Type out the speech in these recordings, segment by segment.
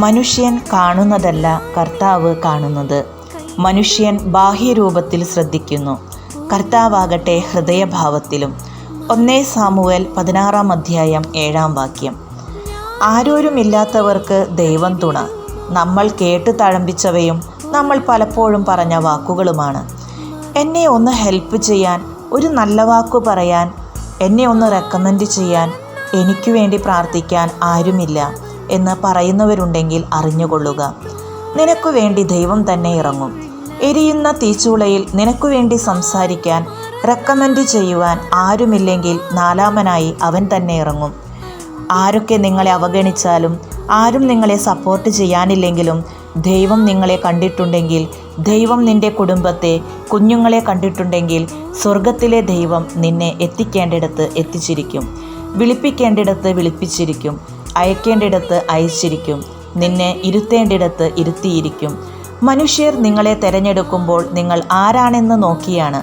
മനുഷ്യൻ കാണുന്നതല്ല കർത്താവ് കാണുന്നത്. മനുഷ്യൻ ബാഹ്യരൂപത്തിൽ ശ്രദ്ധിക്കുന്നു, കർത്താവാകട്ടെ ഹൃദയഭാവത്തിലും. 1 സാമുവേൽ 16 അധ്യായം 7 വാക്യം. ആരോരുമില്ലാത്തവർക്ക് ദൈവം തുണ. നമ്മൾ കേട്ടു തഴമ്പിച്ചവയും നമ്മൾ പലപ്പോഴും പറഞ്ഞ വാക്കുകളുമാണ്. എന്നെ ഒന്ന് ഹെൽപ്പ് ചെയ്യാൻ, ഒരു നല്ല വാക്കു പറയാൻ, എന്നെ ഒന്ന് റെക്കമെൻഡ് ചെയ്യാൻ, എനിക്ക് വേണ്ടി പ്രാർത്ഥിക്കാൻ ആരുമില്ല എന്ന് പറയുന്നവരുണ്ടെങ്കിൽ അറിഞ്ഞുകൊള്ളുക. നിനക്കു വേണ്ടി ദൈവം തന്നെ ഇറങ്ങും. എരിയുന്ന തീച്ചൂളയിൽ നിനക്കു വേണ്ടി സംസാരിക്കാൻ, റെക്കമെൻഡ് ചെയ്യുവാൻ ആരുമില്ലെങ്കിൽ നാലാമനായി അവൻ തന്നെ ഇറങ്ങും. ആരൊക്കെ നിങ്ങളെ അവഗണിച്ചാലും, ആരും നിങ്ങളെ സപ്പോർട്ട് ചെയ്യാനില്ലെങ്കിലും, ദൈവം നിങ്ങളെ കണ്ടിട്ടുണ്ടെങ്കിൽ, ദൈവം നിൻ്റെ കുടുംബത്തെ, കുഞ്ഞുങ്ങളെ കണ്ടിട്ടുണ്ടെങ്കിൽ, സ്വർഗത്തിലെ ദൈവം നിന്നെ എത്തിക്കേണ്ടിടത്ത് എത്തിച്ചിരിക്കും, വിളിപ്പിക്കേണ്ടിടത്ത് വിളിപ്പിച്ചിരിക്കും, അയക്കേണ്ടിടത്ത് അയച്ചിരിക്കും, നിന്നെ ഇരുത്തേണ്ടിടത്ത് ഇരുത്തിയിരിക്കും. മനുഷ്യർ നിങ്ങളെ തിരഞ്ഞെടുക്കുമ്പോൾ നിങ്ങൾ ആരാണെന്ന് നോക്കിയാണ്,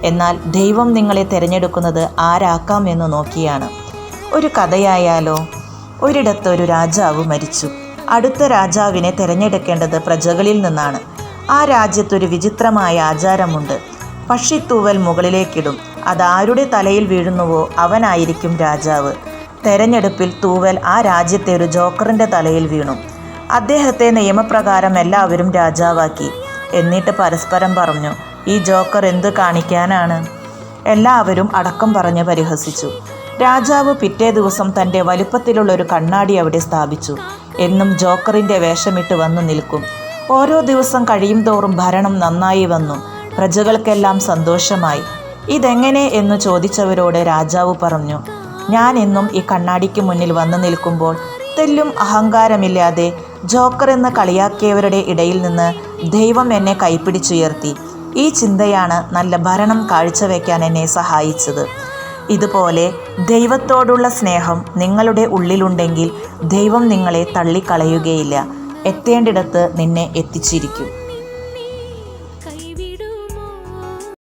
എന്നാൽ ദൈവം നിങ്ങളെ തിരഞ്ഞെടുക്കുന്നത് ആരാക്കാം എന്ന് നോക്കിയാണ്. ഒരു കഥയായാലോ? ഒരിടത്ത് ഒരു രാജാവ് മരിച്ചു. അടുത്ത രാജാവിനെ തിരഞ്ഞെടുക്കേണ്ടത് പ്രജകളിൽ നിന്നാണ്. ആ രാജ്യത്തൊരു വിചിത്രമായ ആചാരമുണ്ട്. പക്ഷിത്തൂവൽ മുകളിലേക്കിടും. അതാരുടെ തലയിൽ വീഴുന്നുവോ അവനായിരിക്കും രാജാവ്. തെരഞ്ഞെടുപ്പിൽ തൂവൽ ആ രാജ്യത്തെ ഒരു ജോക്കറിൻ്റെ തലയിൽ വീണു. അദ്ദേഹത്തെ നിയമപ്രകാരം എല്ലാവരും രാജാവാക്കി. എന്നിട്ട് പരസ്പരം പറഞ്ഞു, ഈ ജോക്കർ എന്ത് കാണിക്കാനാണ്? എല്ലാവരും അടക്കം പറഞ്ഞ് പരിഹസിച്ചു. രാജാവ് പിറ്റേ ദിവസം തൻ്റെ വലുപ്പത്തിലുള്ളൊരു കണ്ണാടി അവിടെ സ്ഥാപിച്ചു. എന്നും ജോക്കറിൻ്റെ വേഷമിട്ട് വന്നു നിൽക്കും. ഓരോ ദിവസം കഴിയും തോറും ഭരണം നന്നായി വന്നു. പ്രജകൾക്കെല്ലാം സന്തോഷമായി. ഇതെങ്ങനെ എന്ന് ചോദിച്ചവരോട് രാജാവ് പറഞ്ഞു, ഞാൻ എന്നും ഈ കണ്ണാടിക്ക് മുന്നിൽ വന്നു നിൽക്കുമ്പോൾ തെല്ലും അഹങ്കാരമില്ലാതെ ജോക്കർ എന്ന് കളിയാക്കിയവരുടെ ഇടയിൽ നിന്ന് ദൈവം എന്നെ കൈപ്പിടിച്ചുയർത്തി. ഈ ചിന്തയാണ് നല്ല ഭരണം കാഴ്ചവെക്കാൻ എന്നെ സഹായിച്ചത്. ഇതുപോലെ ദൈവത്തോടുള്ള സ്നേഹം നിങ്ങളുടെ ഉള്ളിലുണ്ടെങ്കിൽ ദൈവം നിങ്ങളെ തള്ളിക്കളയുകയില്ല, എത്തേണ്ടിടത്ത് നിന്നെ എത്തിച്ചിരിക്കും.